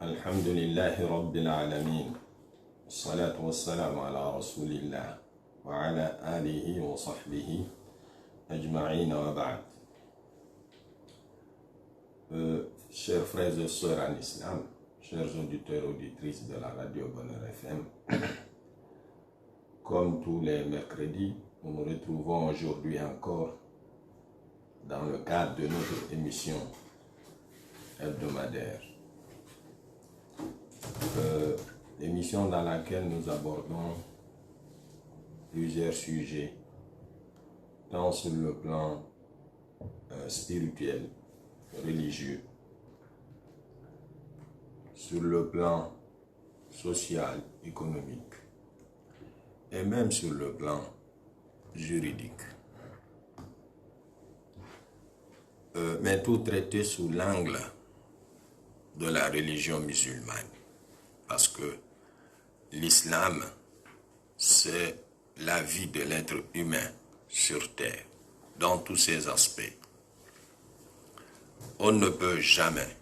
الحمد لله رب العالمين الصلاة والسلام على رسول الله وعلى آله وصحبه أجمعين وبعد. Chers frères et sœurs en islam, chers auditeurs et auditrices de la radio Bonheur FM, comme tous les mercredis, nous nous retrouvons aujourd'hui encore dans le cadre de notre émission hebdomadaire. Émission dans laquelle nous abordons plusieurs sujets, tant sur le plan spirituel, religieux, sur le plan social, économique, et même sur le plan juridique. Mais tout traité sous l'angle de la religion musulmane. Parce que l'islam, c'est la vie de l'être humain sur terre, dans tous ses aspects. On ne peut jamais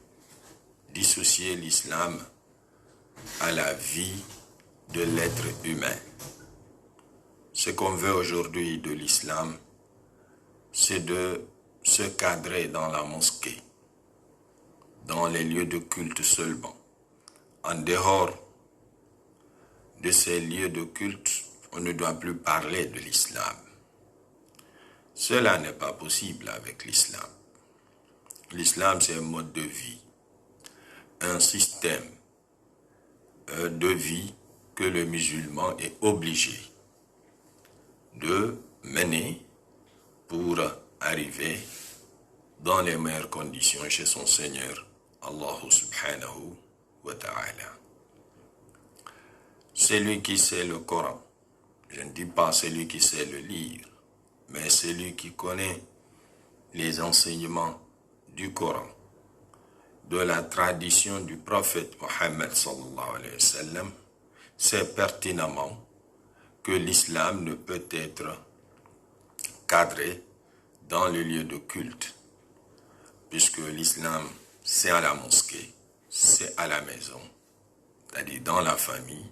dissocier l'islam à la vie de l'être humain. Ce qu'on veut aujourd'hui de l'islam, c'est de se cadrer dans la mosquée, dans les lieux de culte seulement. En dehors de ces lieux de culte, on ne doit plus parler de l'islam. Cela n'est pas possible avec l'islam. L'islam, c'est un mode de vie, un système de vie que le musulman est obligé de mener pour arriver dans les meilleures conditions chez son Seigneur, Allah subhanahu wa ta'ala. Celui qui sait le Coran, je ne dis pas celui qui sait le lire, mais celui qui connaît les enseignements du Coran, de la tradition du prophète Mohammed sallallahu alayhi wa sallam, sait pertinemment que l'islam ne peut être cadré dans le lieu de culte, puisque l'islam, c'est à la mosquée, c'est à la maison, c'est-à-dire dans la famille,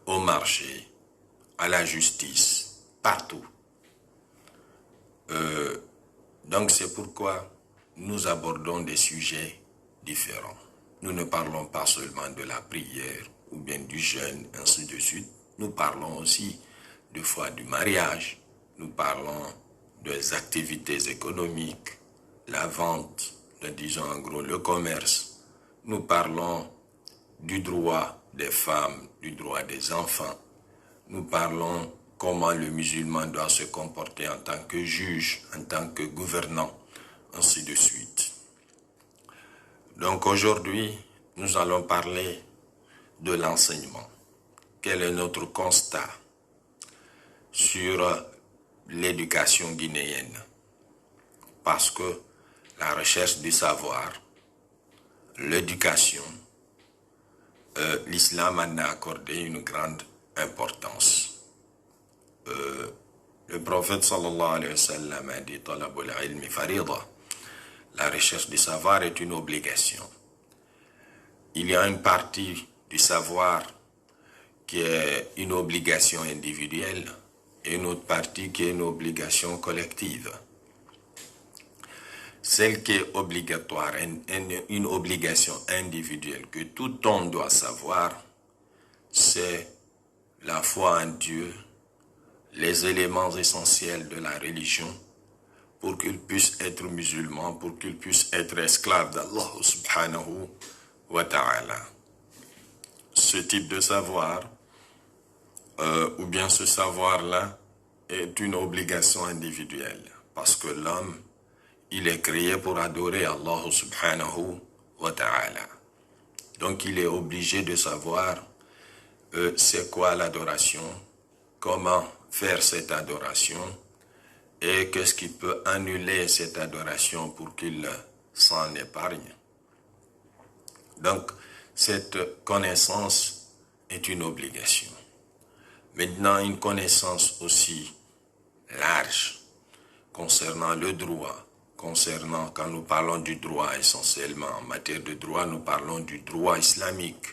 au marché, à la justice, partout. Donc c'est pourquoi nous abordons des sujets différents. Nous ne parlons pas seulement de la prière ou bien du jeûne, ainsi de suite. Nous parlons aussi des fois du mariage, nous parlons des activités économiques, la vente, disons en gros le commerce. Nous parlons du droit des femmes, du droit des enfants. Nous parlons comment le musulman doit se comporter en tant que juge, en tant que gouvernant, ainsi de suite. Donc aujourd'hui, nous allons parler de l'enseignement. Quel est notre constat sur l'éducation guinéenne? Parce que la recherche du savoir, l'éducation, l'islam en a accordé une grande importance. Le prophète sallallahu alayhi wa sallam a dit talabul ilmi farida. La recherche du savoir est une obligation. Il y a une partie du savoir qui est une obligation individuelle et une autre partie qui est une obligation collective. Celle qui est obligatoire, une obligation individuelle que tout homme doit savoir, c'est la foi en Dieu, les éléments essentiels de la religion, pour qu'il puisse être musulman, pour qu'il puisse être esclave d'Allah subhanahu wa ta'ala. Ce type de savoir, ou bien ce savoir-là, est une obligation individuelle, parce que l'homme, il est créé pour adorer Allah subhanahu wa ta'ala. Donc il est obligé de savoir c'est quoi l'adoration, comment faire cette adoration et qu'est-ce qui peut annuler cette adoration pour qu'il s'en épargne. Donc cette connaissance est une obligation. Maintenant, une connaissance aussi large concernant le droit, concernant, quand nous parlons du droit essentiellement, en matière de droit, nous parlons du droit islamique.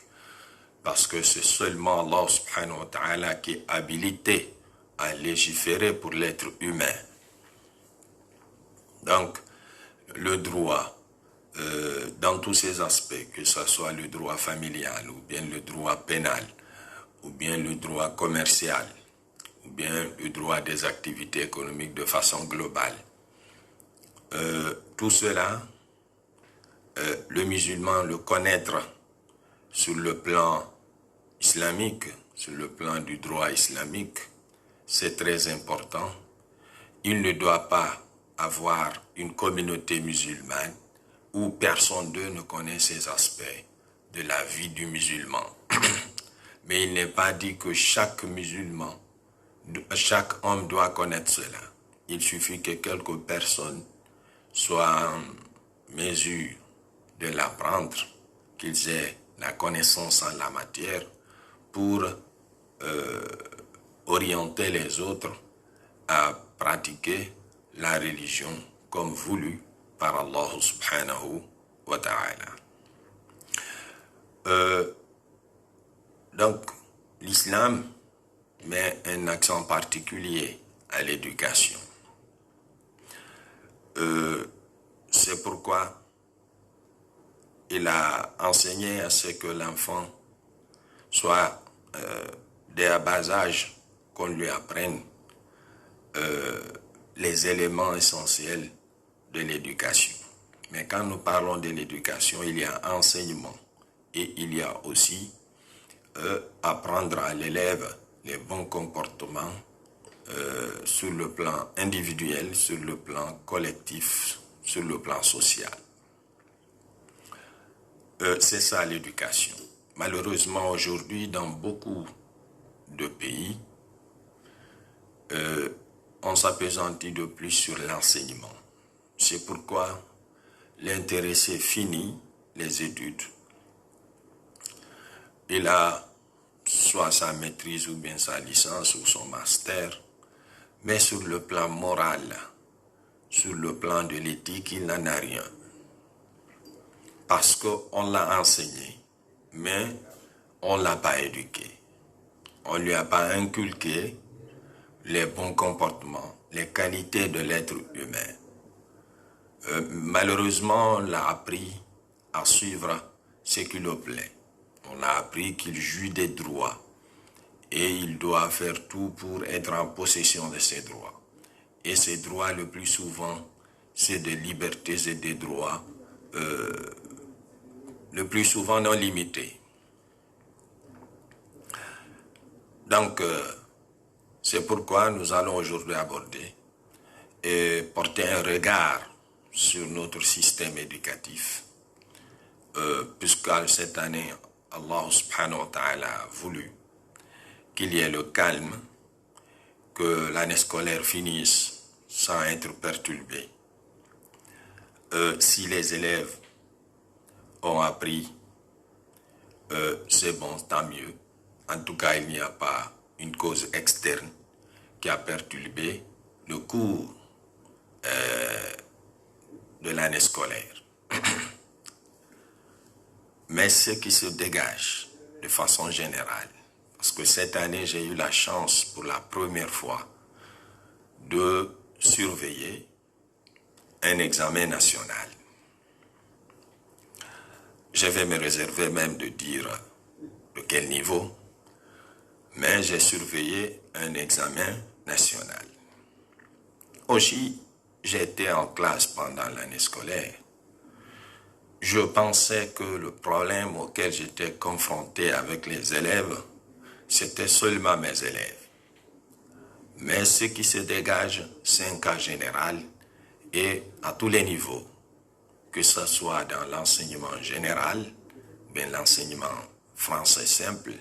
Parce que c'est seulement Allah subhanahu wa ta'ala qui est habilité à légiférer pour l'être humain. Donc, le droit, dans tous ses aspects, que ce soit le droit familial, ou bien le droit pénal, ou bien le droit commercial, ou bien le droit des activités économiques de façon globale. Tout cela, le musulman le connaître sur le plan islamique, sur le plan du droit islamique, c'est très important. Il ne doit pas avoir une communauté musulmane où personne d'eux ne connaît ces aspects de la vie du musulman. Mais il n'est pas dit que chaque musulman, chaque homme doit connaître cela. Il suffit que quelques personnes soient en mesure de l'apprendre, qu'ils aient la connaissance en la matière pour orienter les autres à pratiquer la religion comme voulu par Allah subhanahu wa ta'ala. Donc, l'islam met un accent particulier à l'éducation. C'est pourquoi il a enseigné à ce que l'enfant soit dès à bas âge qu'on lui apprenne les éléments essentiels de l'éducation. Mais quand nous parlons de l'éducation, il y a enseignement et il y a aussi apprendre à l'élève les bons comportements sur le plan individuel, sur le plan collectif, sur le plan social. C'est ça l'éducation. Malheureusement, aujourd'hui, dans beaucoup de pays, on s'appesantit de plus sur l'enseignement. C'est pourquoi l'intéressé finit les études. Il a soit sa maîtrise ou bien sa licence ou son master, mais sur le plan moral, sur le plan de l'éthique, il n'en a rien. Parce qu'on l'a enseigné, mais on ne l'a pas éduqué. On ne lui a pas inculqué les bons comportements, les qualités de l'être humain. Malheureusement, on l'a appris à suivre ce qui lui plaît. On a appris qu'il jouit des droits et il doit faire tout pour être en possession de ses droits. Et ces droits, le plus souvent, c'est des libertés et des droits le plus souvent non limités. Donc, c'est pourquoi nous allons aujourd'hui aborder et porter un regard sur notre système éducatif, puisque cette année, Allah subhanahu wa ta'ala a voulu qu'il y ait le calme, que l'année scolaire finisse sans être perturbée. Si les élèves ont appris, c'est bon, tant mieux. En tout cas, il n'y a pas une cause externe qui a perturbé le cours de l'année scolaire. Mais ce qui se dégage de façon générale, parce que cette année, j'ai eu la chance pour la première fois de surveiller un examen national. Je vais me réserver même de dire de quel niveau, mais j'ai surveillé un examen national. Aussi, j'étais en classe pendant l'année scolaire. Je pensais que le problème auquel j'étais confronté avec les élèves, c'était seulement mes élèves. Mais ce qui se dégage, c'est un cas général et à tous les niveaux, que ce soit dans l'enseignement général, bien l'enseignement français simple,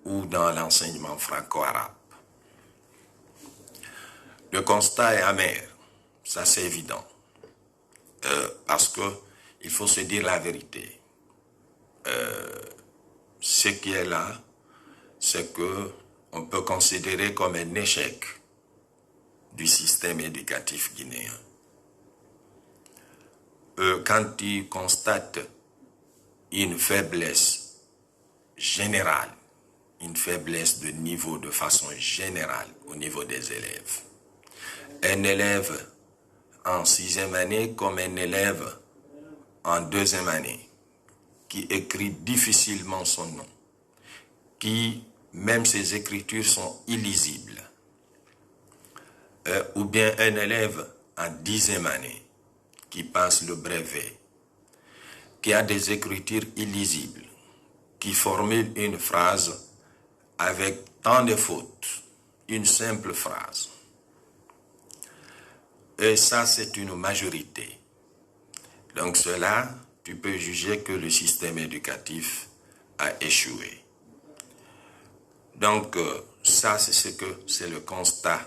ou dans l'enseignement franco-arabe. Le constat est amer, ça c'est évident, parce que il faut se dire la vérité. Ce qui est là, c'est que on peut considérer comme un échec du système éducatif guinéen. quand tu constates une faiblesse générale, une faiblesse de niveau de façon générale au niveau des élèves. Un élève en 6e année comme un élève en 2e année qui écrit difficilement son nom, qui même ses écritures sont illisibles, ou bien un élève en 10e année qui passe le brevet, qui a des écritures illisibles, qui formule une phrase avec tant de fautes, une simple phrase. Et ça, c'est une majorité. Donc cela, tu peux juger que le système éducatif a échoué. Donc ça, c'est le constat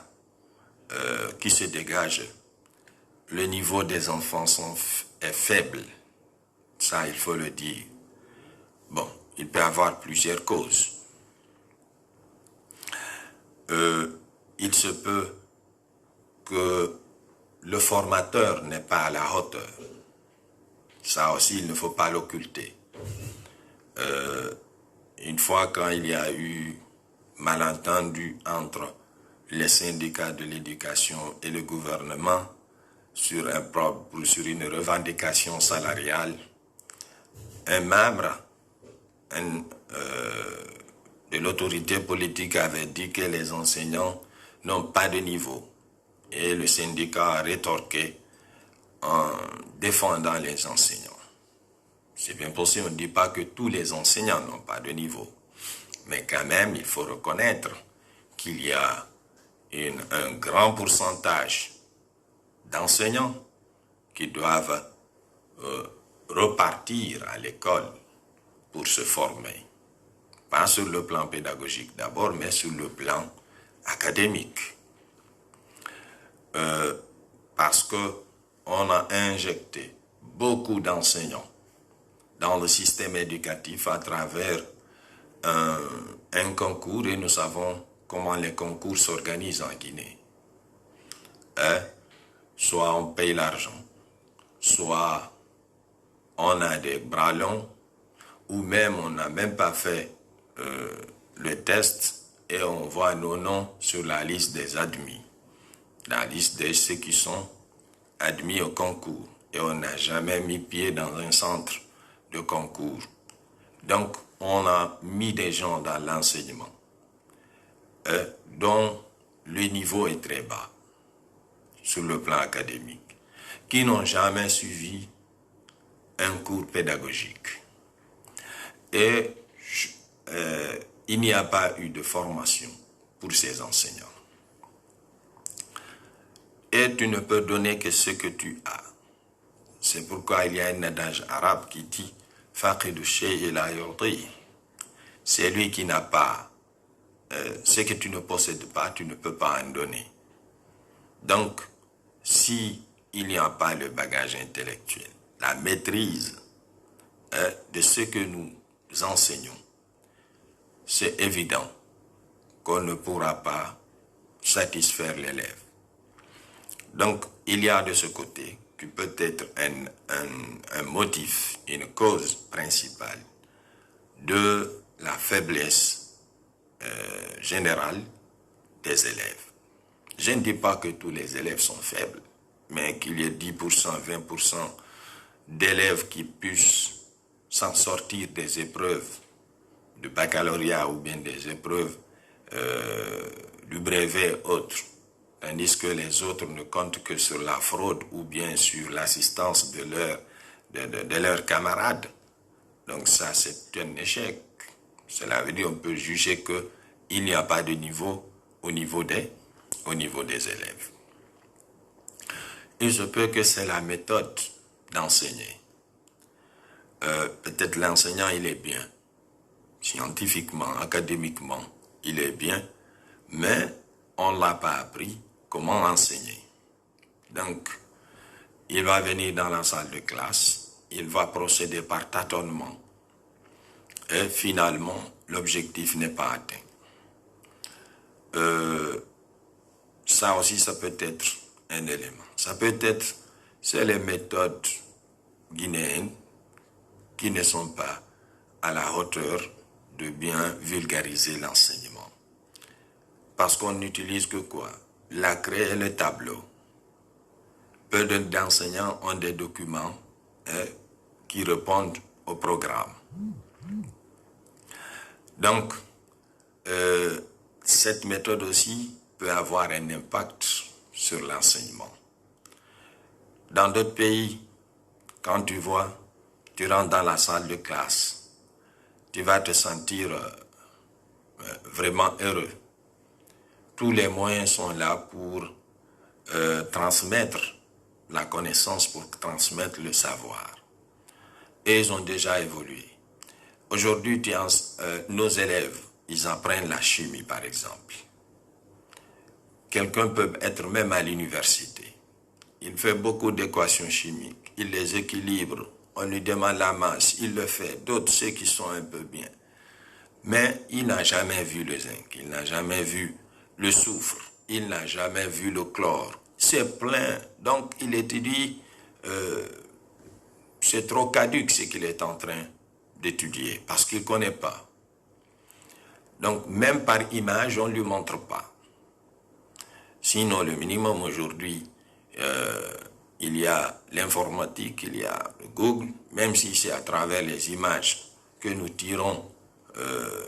qui se dégage. Le niveau des enfants est faible. Ça, il faut le dire. Bon, il peut y avoir plusieurs causes. Il se peut que le formateur n'est pas à la hauteur. Ça aussi, il ne faut pas l'occulter. Une fois, quand il y a eu malentendu entre les syndicats de l'éducation et le gouvernement sur une revendication salariale, un membre de l'autorité politique avait dit que les enseignants n'ont pas de niveau. Et le syndicat a rétorqué en défendant les enseignants. C'est bien possible, on ne dit pas que tous les enseignants n'ont pas de niveau. Mais quand même, il faut reconnaître qu'il y a un grand pourcentage d'enseignants qui doivent repartir à l'école pour se former. Pas sur le plan pédagogique d'abord, mais sur le plan académique. Parce qu'on a injecté beaucoup d'enseignants dans le système éducatif à travers un concours, et nous savons comment les concours s'organisent en Guinée. Soit on paye l'argent, soit on a des bras longs, ou même on n'a même pas fait le test et on voit nos noms sur la liste des admis, la liste de ceux qui sont admis au concours, et on n'a jamais mis pied dans un centre de concours. Donc, on a mis des gens dans l'enseignement dont le niveau est très bas sur le plan académique, qui n'ont jamais suivi un cours pédagogique. Et il n'y a pas eu de formation pour ces enseignants. Et tu ne peux donner que ce que tu as. C'est pourquoi il y a un adage arabe qui dit « Faqidu shay'i la yu'ti ». C'est lui qui n'a pas ce que tu ne possèdes pas, tu ne peux pas en donner. Donc, si il n'y a pas le bagage intellectuel, la maîtrise de ce que nous enseignons, c'est évident qu'on ne pourra pas satisfaire l'élève. Donc, il y a de ce côté qui peut être un motif, une cause principale de la faiblesse générale des élèves. Je ne dis pas que tous les élèves sont faibles, mais qu'il y ait 10%, 20% d'élèves qui puissent s'en sortir des épreuves du baccalauréat ou bien des épreuves du brevet autres, tandis que les autres ne comptent que sur la fraude ou bien sur l'assistance de leurs camarades. Donc ça, c'est un échec. Cela veut dire qu'on peut juger qu'il n'y a pas de niveau au niveau des élèves. Il se peut que c'est la méthode d'enseigner. Peut-être l'enseignant, il est bien. Scientifiquement, académiquement, il est bien, mais on ne l'a pas appris comment enseigner. Donc, il va venir dans la salle de classe, il va procéder par tâtonnement. Et finalement, l'objectif n'est pas atteint. Ça aussi, ça peut être un élément. Ça peut être, c'est les méthodes guinéennes qui ne sont pas à la hauteur de bien vulgariser l'enseignement. Parce qu'on n'utilise que quoi? La craie et le tableau. Peu d'enseignants ont des documents qui répondent au programme. Donc, cette méthode aussi peut avoir un impact sur l'enseignement. Dans d'autres pays, quand tu vois, tu rentres dans la salle de classe, tu vas te sentir vraiment heureux. Tous les moyens sont là pour transmettre la connaissance, pour transmettre le savoir. Et ils ont déjà évolué. Aujourd'hui, nos élèves, ils apprennent la chimie, par exemple. Quelqu'un peut être même à l'université. Il fait beaucoup d'équations chimiques. Il les équilibre. On lui demande la masse. Il le fait. D'autres, ceux qui sont un peu bien. Mais il n'a jamais vu le zinc. Il n'a jamais vu le soufre. Il n'a jamais vu le chlore. C'est plein. Donc, il étudie. C'est trop caduc ce qu'il est en train d'étudier parce qu'il ne connaît pas. Donc, même par image, on ne lui montre pas. Sinon, le minimum aujourd'hui, il y a l'informatique, il y a Google, même si c'est à travers les images que nous tirons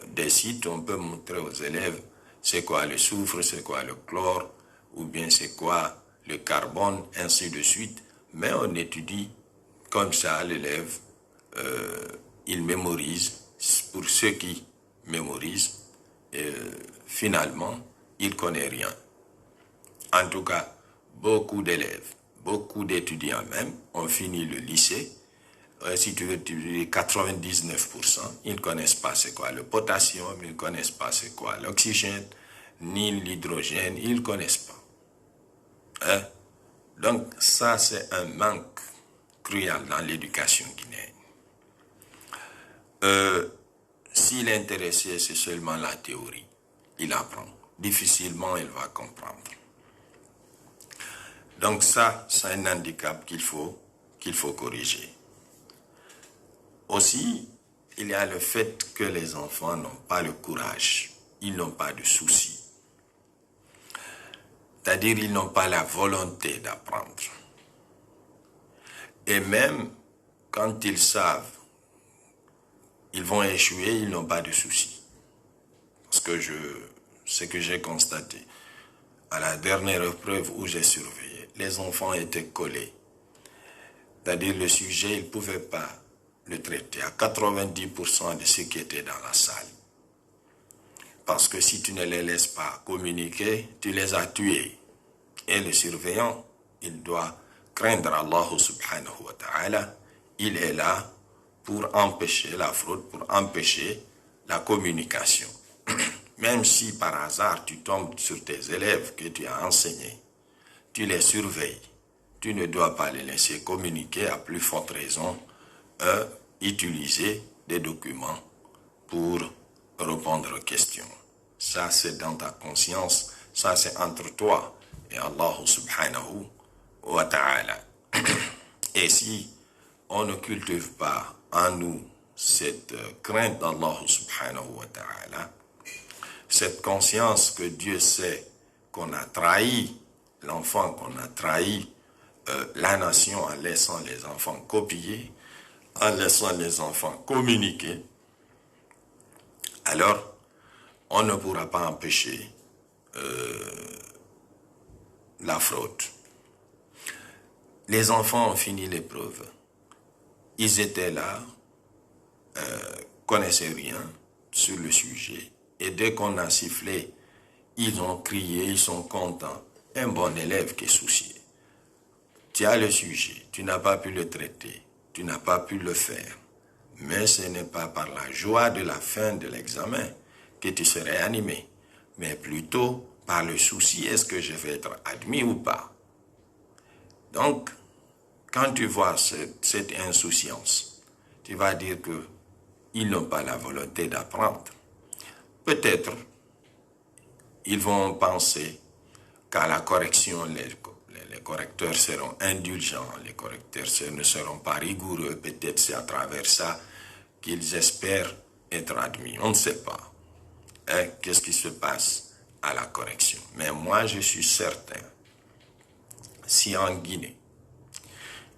des sites, on peut montrer aux élèves c'est quoi le soufre, c'est quoi le chlore, ou bien c'est quoi le carbone, ainsi de suite. Mais on étudie comme ça l'élève, il mémorise. Pour ceux qui mémorisent, finalement, il ne connaît rien. En tout cas, beaucoup d'élèves, beaucoup d'étudiants même, ont fini le lycée. Si tu veux, 99%, ils ne connaissent pas c'est quoi le potassium, ils ne connaissent pas c'est quoi l'oxygène, ni l'hydrogène, ils ne connaissent pas. Hein? Donc ça, c'est un manque cruel dans l'éducation guinéenne. S'il est intéressé, c'est seulement la théorie. Il apprend. Difficilement, il va comprendre. Donc ça, c'est un handicap qu'il faut corriger. Aussi, il y a le fait que les enfants n'ont pas le courage. Ils n'ont pas de soucis. C'est-à-dire, ils n'ont pas la volonté d'apprendre. Et même quand ils savent, ils vont échouer, ils n'ont pas de soucis. Parce que ce que j'ai constaté, à la dernière épreuve où j'ai surveillé, les enfants étaient collés. C'est-à-dire, le sujet, ils ne pouvaient pas le traiter à 90% de ceux qui étaient dans la salle. Parce que si tu ne les laisses pas communiquer, tu les as tués. Et le surveillant, il doit craindre Allah subhanahu wa ta'ala. Il est là pour empêcher la fraude, pour empêcher la communication. Même si par hasard tu tombes sur tes élèves que tu as enseignés, tu les surveilles. Tu ne dois pas les laisser communiquer, à plus forte raison, utiliser des documents pour répondre aux questions. Ça, c'est dans ta conscience. Ça, c'est entre toi et Allah subhanahu wa ta'ala. Et si on ne cultive pas en nous cette crainte d'Allah subhanahu wa ta'ala, cette conscience que Dieu sait qu'on a trahi l'enfant, qu'on a trahi la nation en laissant les enfants copier, en laissant les enfants communiquer, alors on ne pourra pas empêcher la fraude. Les enfants ont fini l'épreuve. Ils étaient là, connaissaient rien sur le sujet. Et dès qu'on a sifflé, ils ont crié, ils sont contents. Un bon élève qui est soucié. Tu as le sujet, tu n'as pas pu le traiter, tu n'as pas pu le faire. Mais ce n'est pas par la joie de la fin de l'examen que tu serais animé, mais plutôt par le souci, est-ce que je vais être admis ou pas? Donc, quand tu vois cette insouciance, tu vas dire qu'ils n'ont pas la volonté d'apprendre. Peut-être, ils vont penser qu'à la correction les correcteurs seront indulgents, les correcteurs ne seront pas rigoureux. Peut-être c'est à travers ça qu'ils espèrent être admis. On ne sait pas. Qu'est-ce qui se passe à la correction? Mais moi, je suis certain, si en Guinée,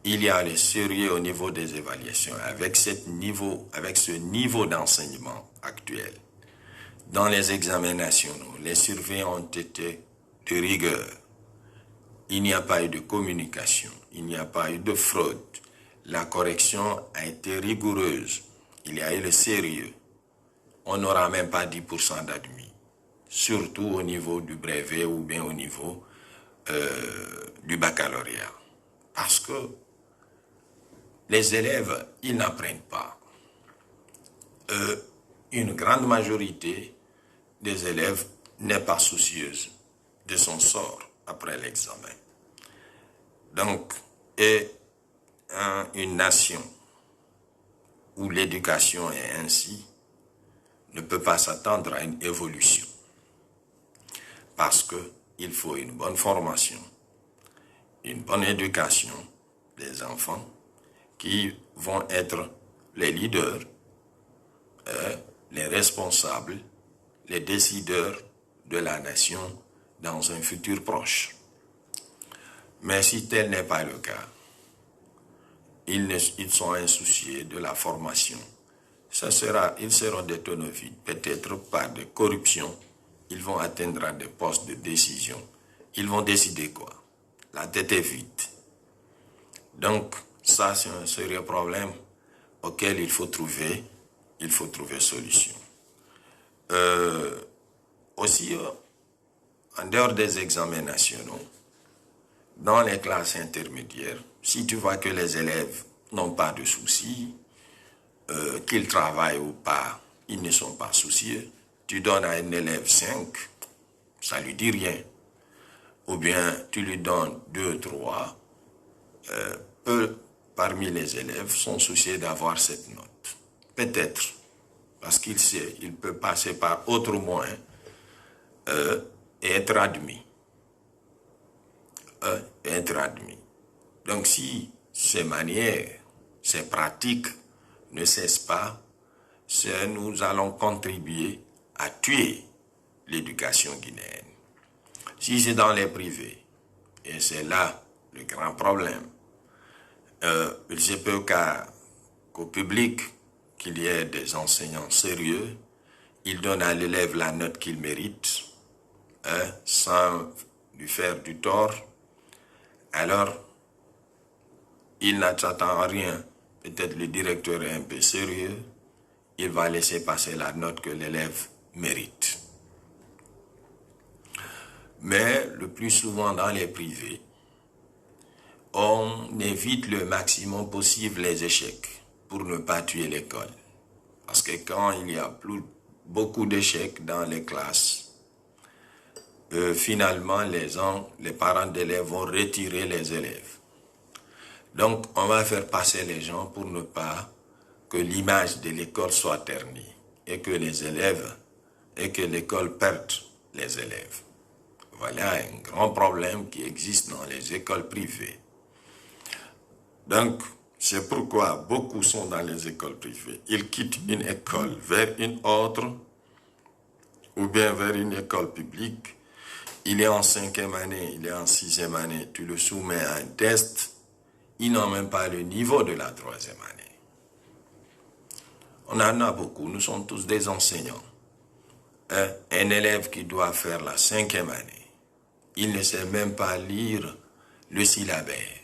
il y a le sérieux au niveau des évaluations, avec ce niveau d'enseignement actuel, dans les examens nationaux, les surveillants ont été de rigueur. Il n'y a pas eu de communication, il n'y a pas eu de fraude. La correction a été rigoureuse. Il y a eu le sérieux. On n'aura même pas 10% d'admis, surtout au niveau du brevet ou bien au niveau du baccalauréat. Parce que les élèves, ils n'apprennent pas. Une grande majorité des élèves n'est pas soucieuse de son sort après l'examen. Donc, une nation où l'éducation est ainsi ne peut pas s'attendre à une évolution. Parce qu'il faut une bonne formation, une bonne éducation des enfants qui vont être les leaders, les responsables, les décideurs de la nation dans un futur proche. Mais si tel n'est pas le cas, ils sont insouciés de la formation. Ils seront des tonneaux vides, peut-être par de corruption. Ils vont atteindre à des postes de décision. Ils vont décider quoi? La tête est vide. Donc, ça, c'est un sérieux problème auquel il faut trouver solution. Aussi, en dehors des examens nationaux, dans les classes intermédiaires, si tu vois que les élèves n'ont pas de soucis, qu'ils travaillent ou pas, ils ne sont pas soucieux, tu donnes à un élève 5, ça lui dit rien. Ou bien tu lui donnes 2, 3, peu parmi les élèves sont souciés d'avoir cette note. Peut-être, parce qu'il sait, il peut passer par autre moyen et être admis. Donc si ces manières, ces pratiques ne cessent pas, nous allons contribuer à tuer l'éducation guinéenne. Si c'est dans les privés, et c'est là le grand problème, il se peut qu'au public, qu'il y ait des enseignants sérieux, ils donnent à l'élève la note qu'il mérite, sans lui faire du tort. Alors, il n'attend rien. Peut-être le directeur est un peu sérieux, il va laisser passer la note que l'élève mérite. Mais le plus souvent dans les privés, on évite le maximum possible les échecs pour ne pas tuer l'école. Parce que quand il y a beaucoup d'échecs dans les classes, finalement les parents d'élèves vont retirer les élèves. Donc on va faire passer les gens pour ne pas que l'image de l'école soit ternie et que l'école perde les élèves. Voilà un grand problème qui existe dans les écoles privées. Donc, c'est pourquoi beaucoup sont dans les écoles privées. Ils quittent une école vers une autre ou bien vers une école publique. Il est en 5e année, il est en 6e année, tu le soumets à un test, ils n'ont même pas le niveau de la 3e année. On en a beaucoup, nous sommes tous des enseignants. Un élève qui doit faire la 5e année, il ne sait même pas lire le syllabaire.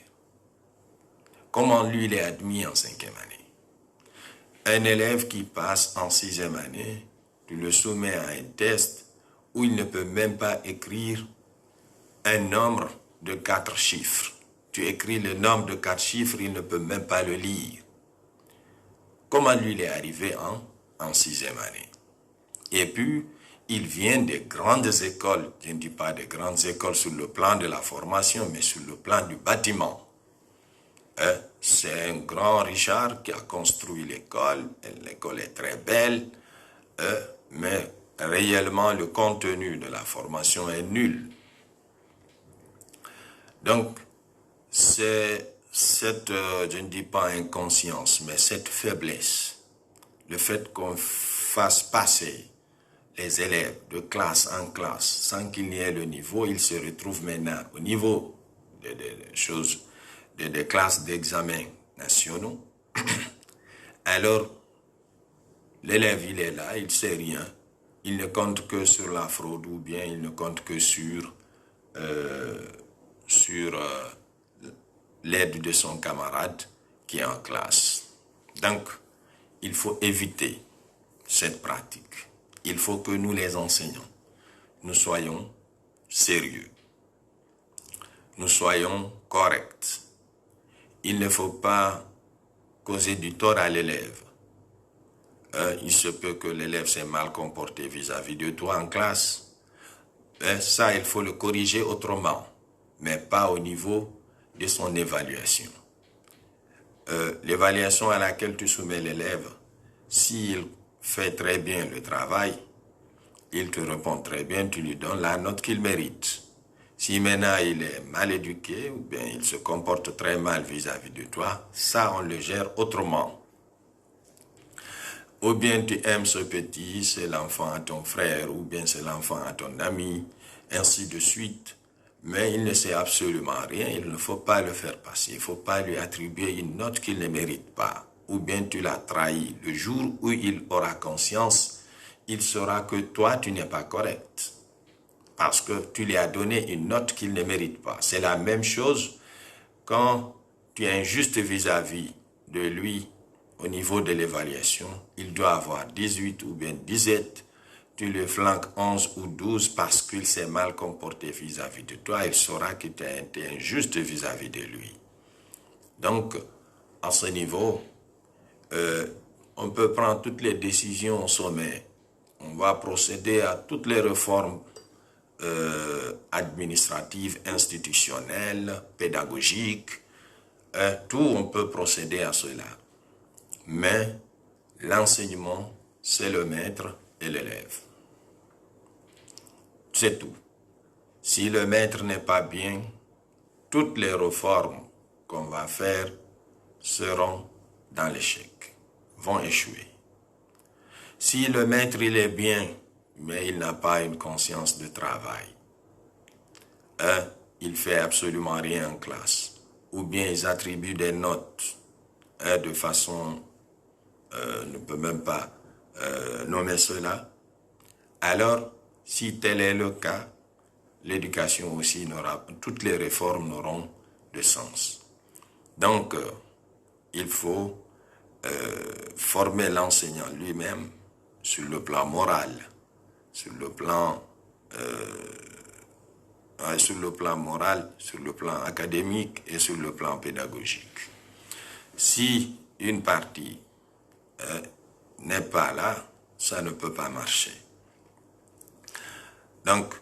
Comment lui, il est admis en 5e année? Un élève qui passe en 6e année, tu le soumets à un test où il ne peut même pas écrire un nombre de 4 chiffres. Tu écris le nombre de 4 chiffres, il ne peut même pas le lire. Comment lui, il est arrivé en 6e année? Et puis, il vient des grandes écoles. Je ne dis pas des grandes écoles sur le plan de la formation, mais sur le plan du bâtiment. C'est un grand Richard qui a construit l'école. L'école est très belle, mais réellement le contenu de la formation est nul. Donc, c'est cette, je ne dis pas inconscience, mais cette faiblesse, le fait qu'on fasse passer les élèves de classe en classe sans qu'il n'y ait le niveau, ils se retrouvent maintenant au niveau des classes d'examen nationaux. Alors, l'élève, il est là, il ne sait rien, il ne compte que sur la fraude ou bien il ne compte que sur l'aide de son camarade qui est en classe. Donc, il faut éviter cette pratique. Il faut que nous, les enseignants, nous soyons sérieux. Nous soyons corrects. Il ne faut pas causer du tort à l'élève. Il se peut que l'élève s'est mal comporté vis-à-vis de toi en classe. Ça, il faut le corriger autrement, mais pas au niveau de son évaluation. L'évaluation à laquelle tu soumets l'élève, s'il fait très bien le travail, il te répond très bien, tu lui donnes la note qu'il mérite. Si maintenant il est mal éduqué ou bien il se comporte très mal vis-à-vis de toi, ça on le gère autrement. Ou bien tu aimes ce petit, c'est l'enfant à ton frère, ou bien c'est l'enfant à ton ami, ainsi de suite. Mais il ne sait absolument rien, il ne faut pas le faire passer, il ne faut pas lui attribuer une note qu'il ne mérite pas. Ou bien tu l'as trahi. Le jour où il aura conscience, il saura que toi, tu n'es pas correct. Parce que tu lui as donné une note qu'il ne mérite pas. C'est la même chose quand tu es injuste vis-à-vis de lui au niveau de l'évaluation. Il doit avoir 18 ou bien 17. Tu le flanques 11 ou 12 parce qu'il s'est mal comporté vis-à-vis de toi. Il saura que tu as été injuste vis-à-vis de lui. Donc, à ce niveau, on peut prendre toutes les décisions au sommet. On va procéder à toutes les réformes administratives, institutionnelles, pédagogiques. Tout, on peut procéder à cela. Mais l'enseignement, c'est le maître et l'élève. C'est tout. Si le maître n'est pas bien, toutes les réformes qu'on va faire seront dans l'échec, vont échouer. Si le maître, il est bien, mais il n'a pas une conscience de travail, il fait absolument rien en classe, ou bien ils attribuent des notes de façon, ne peut même pas nommer cela, alors si tel est le cas, l'éducation aussi n'aura, toutes les réformes n'auront de sens. Donc, il faut former l'enseignant lui-même sur le plan moral, sur le plan moral, sur le plan académique et sur le plan pédagogique. Si une partie n'est pas là, ça ne peut pas marcher. Donc,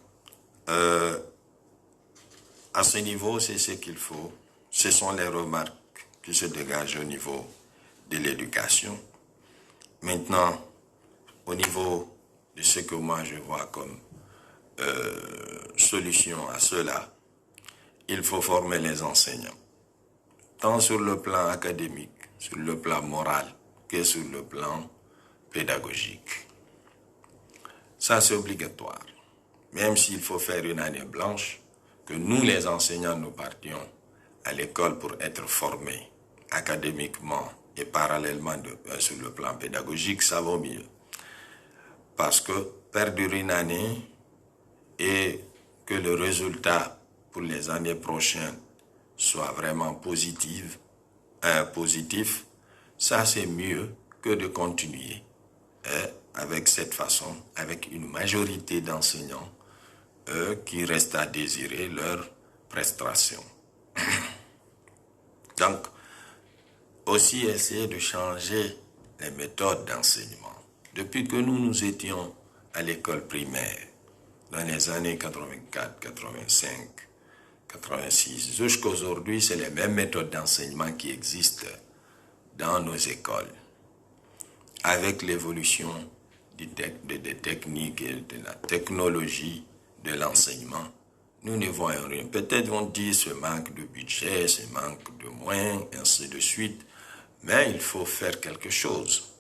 à ce niveau, c'est ce qu'il faut. Ce sont les remarques qui se dégagent au niveau de l'éducation. Maintenant, au niveau de ce que moi je vois comme solution à cela, il faut former les enseignants, tant sur le plan académique, sur le plan moral, que sur le plan pédagogique. Ça, c'est obligatoire. Même s'il faut faire une année blanche, que nous, les enseignants, nous partions à l'école pour être formés académiquement et parallèlement sur le plan pédagogique, ça vaut mieux. Parce que perdre une année et que le résultat pour les années prochaines soit vraiment positif, ça c'est mieux que de continuer avec cette façon, avec une majorité d'enseignants qui restent à désirer leur prestation. Donc, aussi essayer de changer les méthodes d'enseignement. Depuis que nous étions à l'école primaire, dans les années 84, 85, 86, jusqu'à aujourd'hui, c'est les mêmes méthodes d'enseignement qui existent dans nos écoles. Avec l'évolution des techniques et de la technologie de l'enseignement, nous ne voyons rien. Peut-être vont dire ce manque de budget, ce manque de moyens, ainsi de suite. Mais il faut faire quelque chose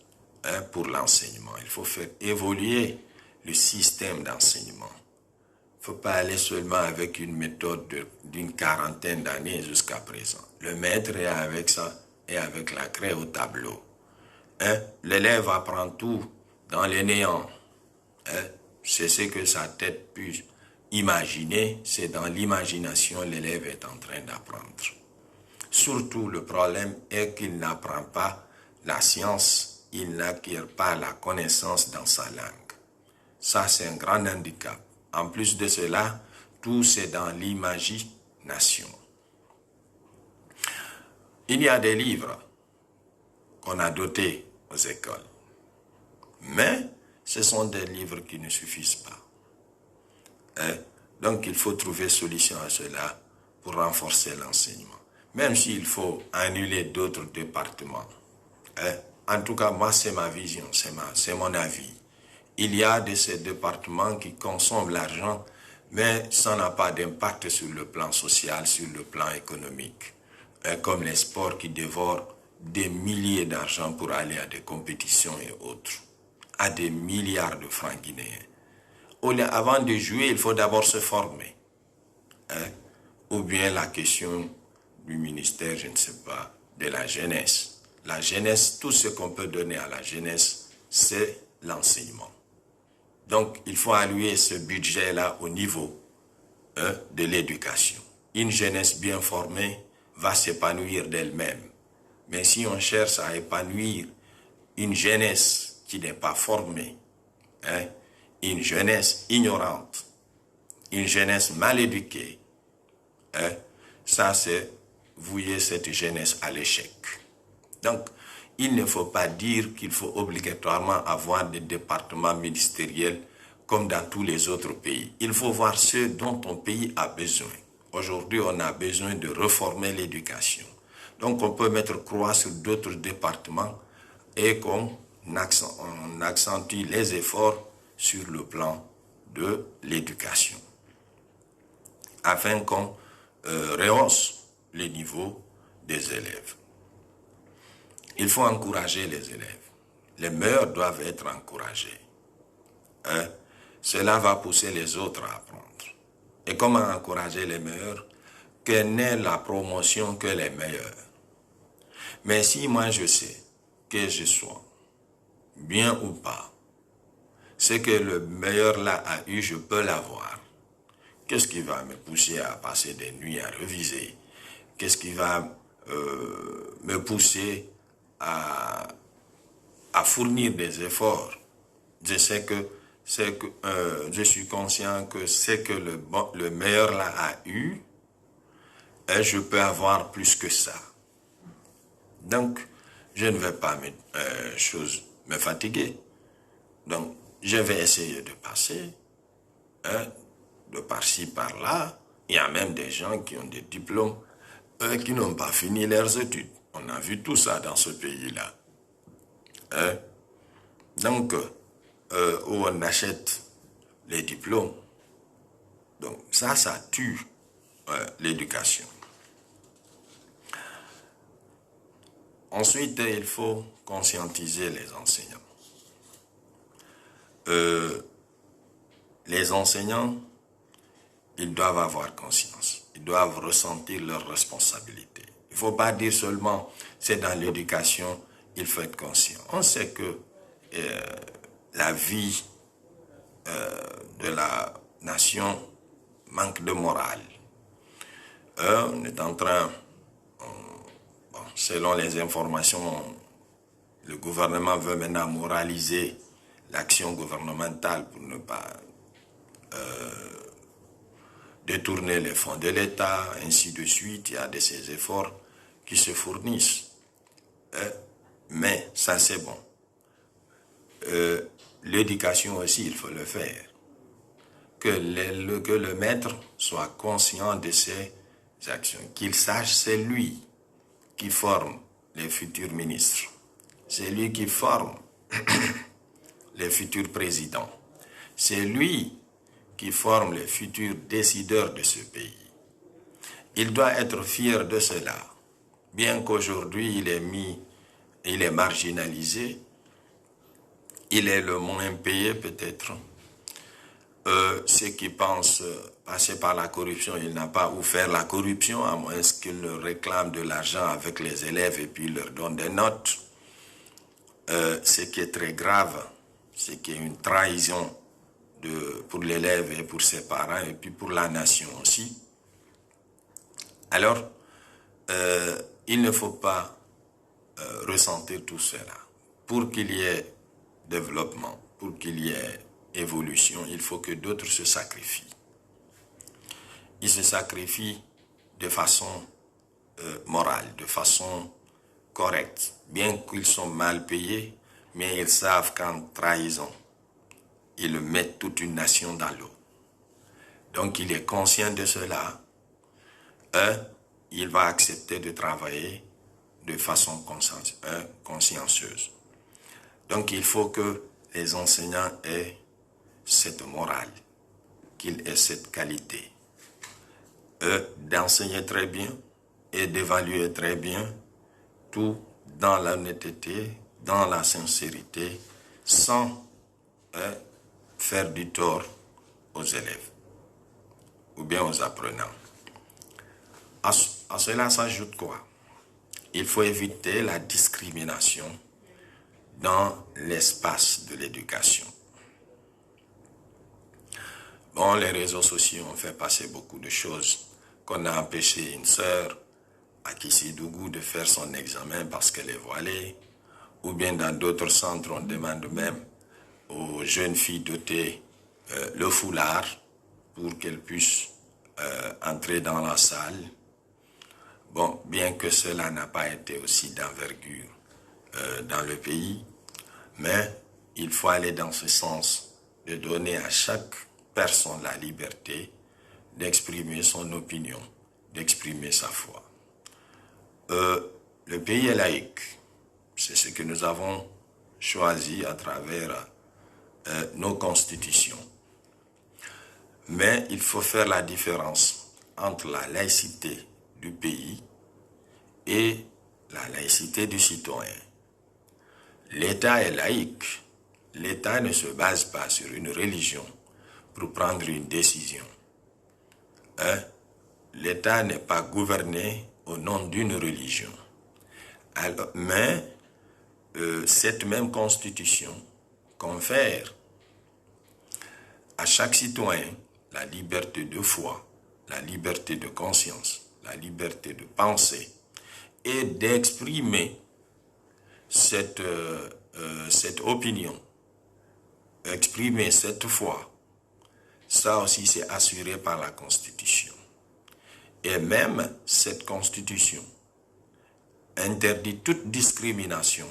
pour l'enseignement. Il faut faire évoluer le système d'enseignement. Il ne faut pas aller seulement avec une méthode d'une quarantaine d'années jusqu'à présent. Le maître est avec ça et avec la craie au tableau. L'élève apprend tout dans le néant. C'est ce que sa tête peut imaginer, c'est dans l'imagination l'élève est en train d'apprendre. Surtout, le problème est qu'il n'apprend pas la science, il n'acquiert pas la connaissance dans sa langue. Ça, c'est un grand handicap. En plus de cela, tout c'est dans l'imagination. Il y a des livres qu'on a dotés aux écoles, mais ce sont des livres qui ne suffisent pas. Donc, il faut trouver solution à cela pour renforcer l'enseignement. Même s'il faut annuler d'autres départements. En tout cas, moi, c'est ma vision, c'est mon avis. Il y a de ces départements qui consomment l'argent, mais ça n'a pas d'impact sur le plan social, sur le plan économique. Comme les sports qui dévorent des milliers d'argent pour aller à des compétitions et autres, à des milliards de francs guinéens. Avant de jouer, il faut d'abord se former. Ou bien la question du ministère, je ne sais pas, de la jeunesse. La jeunesse, tout ce qu'on peut donner à la jeunesse, c'est l'enseignement. Donc, il faut allouer ce budget-là au niveau de l'éducation. Une jeunesse bien formée va s'épanouir d'elle-même. Mais si on cherche à épanouir une jeunesse qui n'est pas formée, une jeunesse ignorante, une jeunesse mal éduquée, ça c'est vouer cette jeunesse à l'échec. Donc, il ne faut pas dire qu'il faut obligatoirement avoir des départements ministériels comme dans tous les autres pays. Il faut voir ce dont ton pays a besoin. Aujourd'hui, on a besoin de reformer l'éducation. Donc, on peut mettre croix sur d'autres départements et qu'on accentue les efforts sur le plan de l'éducation, afin qu'on rehausse le niveau des élèves. Il faut encourager les élèves. Les meilleurs doivent être encouragés. Cela va pousser les autres à apprendre. Et comment encourager les meilleurs? Que n'est la promotion que les meilleurs. Mais si moi je sais que je sois bien ou pas, ce que le meilleur là a eu, je peux l'avoir. Qu'est-ce qui va me pousser à passer des nuits à réviser? Qu'est-ce qui va me pousser à fournir des efforts? Je sais que je suis conscient que c'est que le meilleur là a eu, et je peux avoir plus que ça. Donc, je ne vais pas me fatiguer. Donc, je vais essayer de passer, de par-ci, par-là. Il y a même des gens qui ont des diplômes qui n'ont pas fini leurs études. On a vu tout ça dans ce pays-là. Donc, où on achète les diplômes. Donc, ça tue l'éducation. Ensuite, il faut conscientiser les enseignants. Les enseignants, ils doivent avoir conscience. Ils doivent ressentir leurs responsabilités. Il ne faut pas dire seulement, c'est dans l'éducation, il faut être conscient. On sait que la vie de la nation manque de morale. On est en train, selon les informations, le gouvernement veut maintenant moraliser l'action gouvernementale pour ne pas détourner les fonds de l'État, ainsi de suite. Il y a de ces efforts qui se fournissent. Mais ça, c'est bon. L'éducation aussi, il faut le faire. Que le maître soit conscient de ses actions. Qu'il sache, c'est lui qui forme les futurs ministres. C'est lui qui forme les futurs présidents. C'est lui qui forment les futurs décideurs de ce pays. Il doit être fier de cela, bien qu'aujourd'hui il est marginalisé, il est le moins payé peut-être. Ceux qui pensent passer par la corruption, il n'a pas où faire la corruption, à moins qu'il réclame de l'argent avec les élèves et puis leur donne des notes. Ce qui est très grave, c'est qu'il y a une trahison pour l'élève et pour ses parents et puis pour la nation aussi. Alors, il ne faut pas ressentir tout cela. Pour qu'il y ait développement, pour qu'il y ait évolution, il faut que d'autres se sacrifient. Ils se sacrifient de façon morale, de façon correcte, bien qu'ils sont mal payés, mais ils savent qu'en trahison, ils mettent toute une nation dans l'eau. Donc il est conscient de cela. Il va accepter de travailler de façon consciencieuse. Donc il faut que les enseignants aient cette morale, qu'ils aient cette qualité. D'enseigner très bien et d'évaluer très bien, tout dans l'honnêteté, dans la sincérité, sans faire du tort aux élèves ou bien aux apprenants. À cela s'ajoute quoi? Il faut éviter la discrimination dans l'espace de l'éducation. Bon, les réseaux sociaux ont fait passer beaucoup de choses, qu'on a empêché une sœur à Kissidougou de faire son examen parce qu'elle est voilée, ou bien dans d'autres centres, on demande même aux jeunes filles d'ôter le foulard pour qu'elles puissent entrer dans la salle. Bon, bien que cela n'a pas été aussi d'envergure dans le pays, mais il faut aller dans ce sens de donner à chaque personne la liberté d'exprimer son opinion, d'exprimer sa foi. Le pays est laïque. C'est ce que nous avons choisi à travers nos constitutions. Mais il faut faire la différence entre la laïcité du pays et la laïcité du citoyen. L'État est laïque. L'État ne se base pas sur une religion pour prendre une décision. L'État n'est pas gouverné au nom d'une religion. Alors, mais cette même constitution confère à chaque citoyen la liberté de foi, la liberté de conscience, la liberté de penser et d'exprimer cette opinion, exprimer cette foi. Ça aussi, c'est assuré par la Constitution. Et même cette Constitution interdit toute discrimination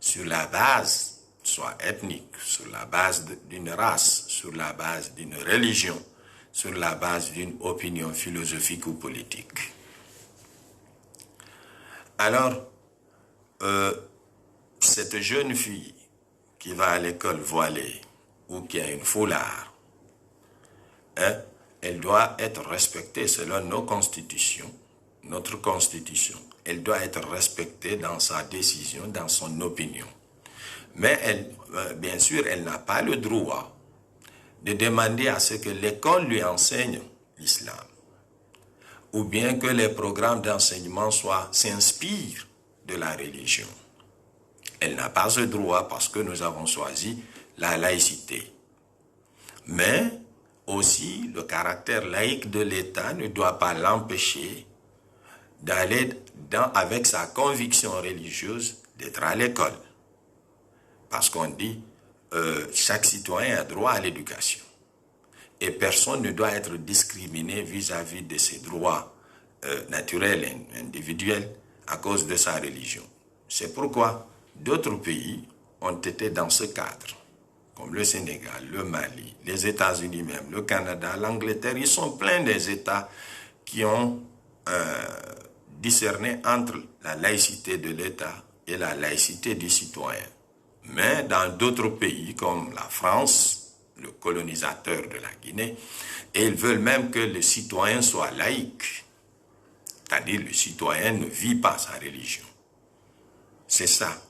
sur la base, soit ethnique, sur la base d'une race, sur la base d'une religion, sur la base d'une opinion philosophique ou politique. Alors, cette jeune fille qui va à l'école voilée ou qui a une foulard, elle doit être respectée selon nos constitutions, notre constitution. Elle doit être respectée dans sa décision, dans son opinion. Mais elle, bien sûr, elle n'a pas le droit de demander à ce que l'école lui enseigne l'islam, ou bien que les programmes d'enseignement s'inspirent de la religion. Elle n'a pas ce droit parce que nous avons choisi la laïcité. Mais aussi, le caractère laïque de l'État ne doit pas l'empêcher d'aller avec sa conviction religieuse d'être à l'école. Parce qu'on dit, chaque citoyen a droit à l'éducation. Et personne ne doit être discriminé vis-à-vis de ses droits naturels et individuels à cause de sa religion. C'est pourquoi d'autres pays ont été dans ce cadre, comme le Sénégal, le Mali, les États-Unis même, le Canada, l'Angleterre. Ils sont pleins des États qui ont discerné entre la laïcité de l'État et la laïcité du citoyen. Mais dans d'autres pays comme la France, le colonisateur de la Guinée, et ils veulent même que le citoyen soit laïque. C'est-à-dire le citoyen ne vit pas sa religion. C'est ça.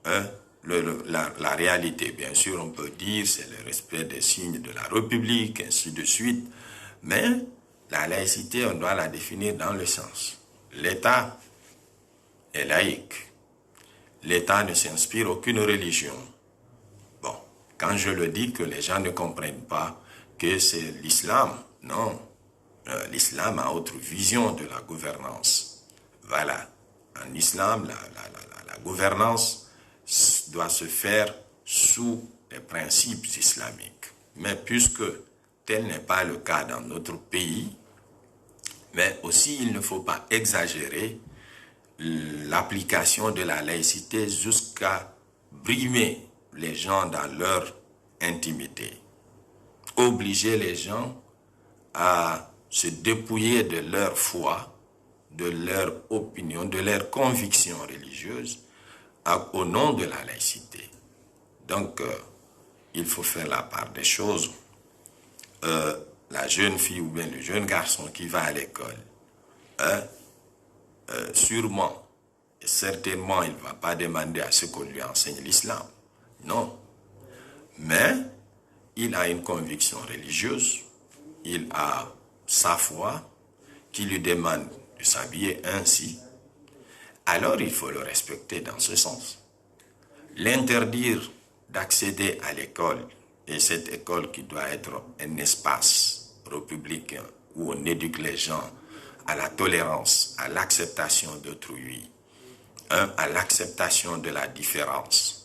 Hein? La réalité, bien sûr, on peut dire, c'est le respect des signes de la République, ainsi de suite. Mais la laïcité, on doit la définir dans le sens. L'État est laïque. L'État ne s'inspire aucune religion. Bon, quand je le dis que les gens ne comprennent pas que c'est l'islam, non. L'islam a autre vision de la gouvernance. Voilà. En islam, la gouvernance doit se faire sous les principes islamiques. Mais puisque tel n'est pas le cas dans notre pays, mais aussi il ne faut pas exagérer l'application de la laïcité jusqu'à brimer les gens dans leur intimité. Obliger les gens à se dépouiller de leur foi, de leur opinion, de leurs convictions religieuses au nom de la laïcité. Donc, il faut faire la part des choses. La jeune fille ou bien le jeune garçon qui va à l'école, sûrement et certainement, il ne va pas demander à ce qu'on lui enseigne l'islam. Non. Mais il a une conviction religieuse, il a sa foi qui lui demande de s'habiller ainsi. Alors il faut le respecter dans ce sens. L'interdire d'accéder à l'école, et cette école qui doit être un espace républicain où on éduque les gens à la tolérance, à l'acceptation d'autrui, à l'acceptation de la différence.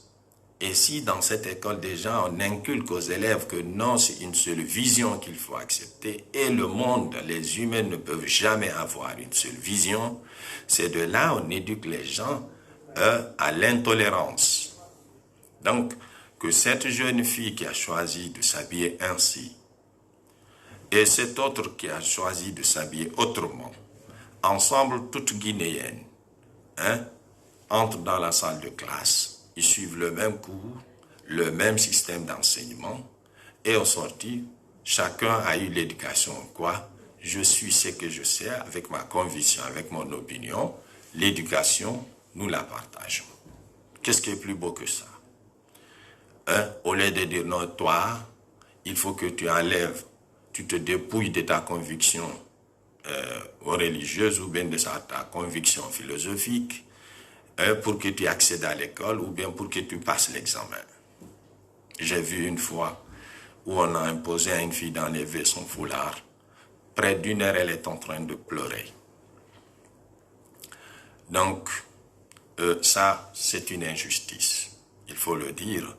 Et si dans cette école déjà on inculque aux élèves que non, c'est une seule vision qu'il faut accepter, et le monde, les humains ne peuvent jamais avoir une seule vision, c'est de là on éduque les gens à l'intolérance. Donc, que cette jeune fille qui a choisi de s'habiller ainsi, et cet autre qui a choisi de s'habiller autrement, ensemble toutes guinéennes, entrent dans la salle de classe, ils suivent le même cours, le même système d'enseignement, et au sorti, chacun a eu l'éducation quoi? Je suis ce que je sais avec ma conviction, avec mon opinion. L'éducation, nous la partageons. Qu'est-ce qui est plus beau que ça? Au lieu de dire non, toi, il faut que tu enlèves, tu te dépouilles de ta conviction religieuse ou bien de ta conviction philosophique pour que tu accèdes à l'école ou bien pour que tu passes l'examen. J'ai vu une fois où on a imposé à une fille d'enlever son foulard. Près d'une heure, elle est en train de pleurer. Donc, ça, c'est une injustice. Il faut le dire,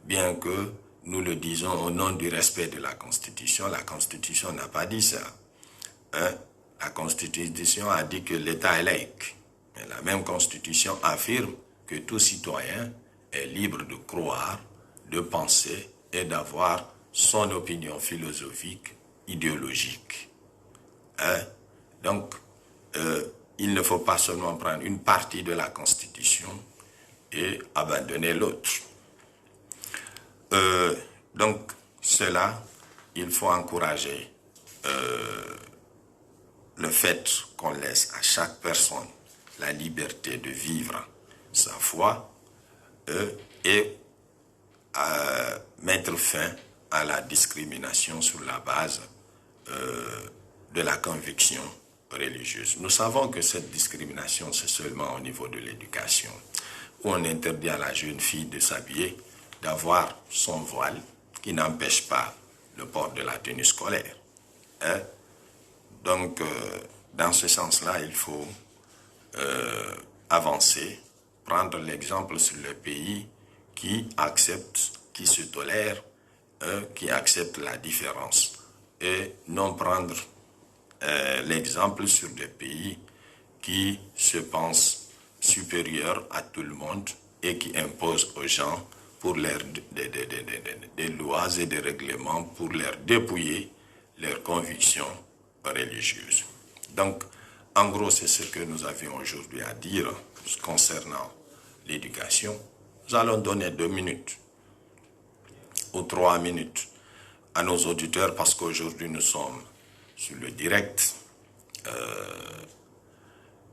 bien que nous le disons au nom du respect de la Constitution n'a pas dit ça. La Constitution a dit que l'État est laïque. Mais la même Constitution affirme que tout citoyen est libre de croire, de penser et d'avoir son opinion philosophique, idéologique. Donc, il ne faut pas seulement prendre une partie de la Constitution et abandonner l'autre. Donc, cela, il faut encourager le fait qu'on laisse à chaque personne la liberté de vivre sa foi et mettre fin à la discrimination sur la base de la conviction religieuse. Nous savons que cette discrimination, c'est seulement au niveau de l'éducation, où on interdit à la jeune fille de s'habiller, d'avoir son voile, qui n'empêche pas le port de la tenue scolaire. Donc, dans ce sens-là, il faut avancer, prendre l'exemple sur le pays qui accepte, qui se tolère, qui accepte la différence, et non prendre l'exemple sur des pays qui se pensent supérieurs à tout le monde et qui imposent aux gens pour des lois et des règlements pour leur dépouiller leurs convictions religieuses. Donc, en gros, c'est ce que nous avions aujourd'hui à dire concernant l'éducation. Nous allons donner 2 minutes ou 3 minutes à nos auditeurs parce qu'aujourd'hui nous sommes sur le direct.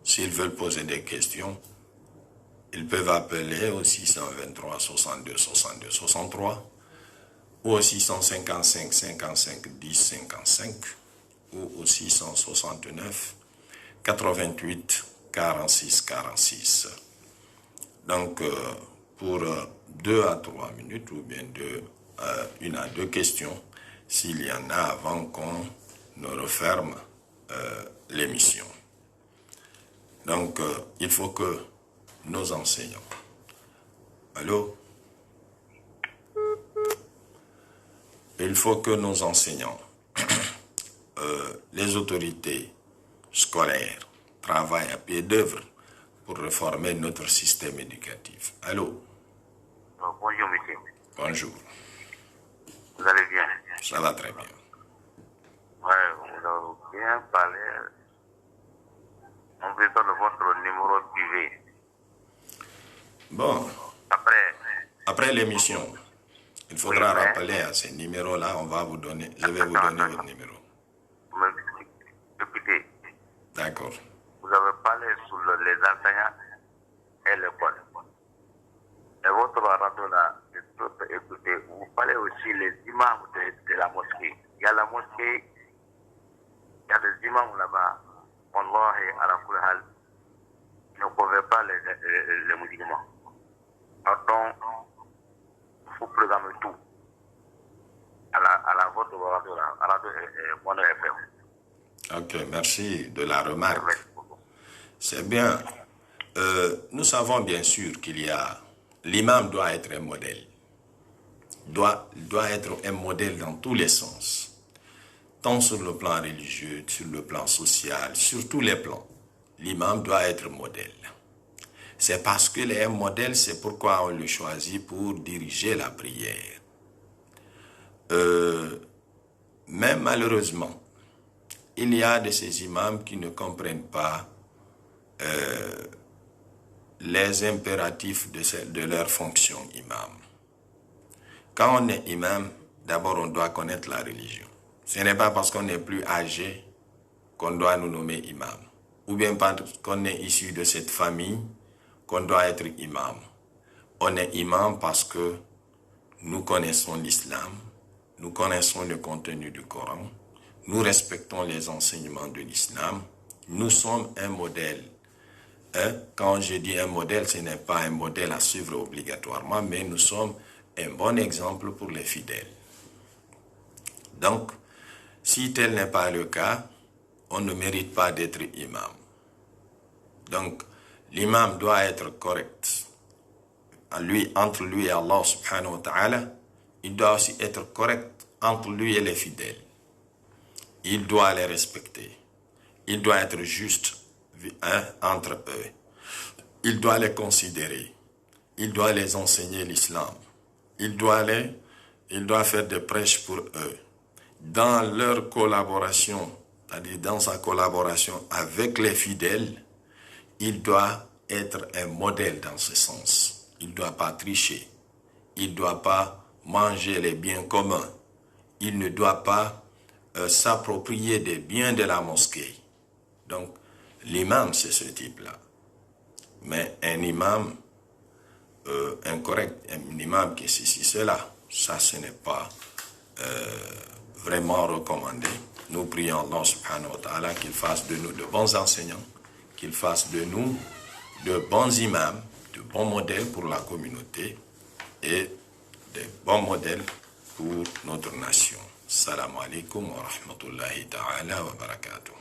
S'ils veulent poser des questions, ils peuvent appeler au 623 62 62 63 ou au 655 55 10 55 ou au 669 88 46 46. Donc, pour 2 à 3 minutes ou bien 1 à 2 questions, s'il y en a avant qu'on ne referme l'émission. Donc, il faut que nos enseignants... Allô? Il faut que nos enseignants, les autorités scolaires, travaillent à pied d'œuvre pour réformer notre système éducatif. Allô? Bonjour, monsieur. Bonjour. Vous allez bien? Ça va très bien. Ouais, vous avez bien parlé. On veut donner votre numéro privé. Bon, après l'émission, il faudra rappeler à ces numéros-là, je vais vous donner votre numéro. Écoutez, D'accord. vous avez parlé sur les enseignants et l'école. Et votre radio là, écoutez, vous parlez aussi les imams de la mosquée. Il y a la mosquée, il y a des imams là-bas. Wallahi, ala kulli hal, ne convainc pas les musulmans. Donc, il faut programmer tout à la votre radio là, à la radio FM. Ok, merci de la remarque. C'est bien. Nous savons bien sûr l'imam doit être un modèle. Doit être un modèle dans tous les sens. Tant sur le plan religieux, sur le plan social, sur tous les plans. L'imam doit être modèle. C'est parce qu'il est un modèle, c'est pourquoi on le choisit pour diriger la prière. Mais malheureusement, il y a de ces imams qui ne comprennent pas les impératifs de leur fonction imam. Quand on est imam, d'abord on doit connaître la religion. Ce n'est pas parce qu'on est plus âgé qu'on doit nous nommer imam. Ou bien parce qu'on est issu de cette famille qu'on doit être imam. On est imam parce que nous connaissons l'islam, nous connaissons le contenu du Coran, nous respectons les enseignements de l'islam, nous sommes un modèle. Quand je dis un modèle, ce n'est pas un modèle à suivre obligatoirement, mais nous sommes un bon exemple pour les fidèles. Donc, si tel n'est pas le cas, on ne mérite pas d'être imam. Donc, l'imam doit être correct. Entre lui et Allah subhanahu wa ta'ala, il doit aussi être correct entre lui et les fidèles. Il doit les respecter. Il doit être juste entre eux. Il doit les considérer. Il doit les enseigner l'islam. Il doit faire des prêches pour eux. Dans leur collaboration, c'est-à-dire dans sa collaboration avec les fidèles, il doit être un modèle dans ce sens. Il ne doit pas tricher. Il ne doit pas manger les biens communs. Il ne doit pas s'approprier des biens de la mosquée. Donc, l'imam, c'est ce type-là. Mais un imam incorrect, un imam qui est ceci, cela, ça, ce n'est pas vraiment recommandé. Nous prions Allah subhanahu wa ta'ala qu'il fasse de nous de bons enseignants, qu'il fasse de nous de bons imams, de bons modèles pour la communauté et de bons modèles pour notre nation. Salam alaikum wa rahmatullahi ta'ala wa barakatuh.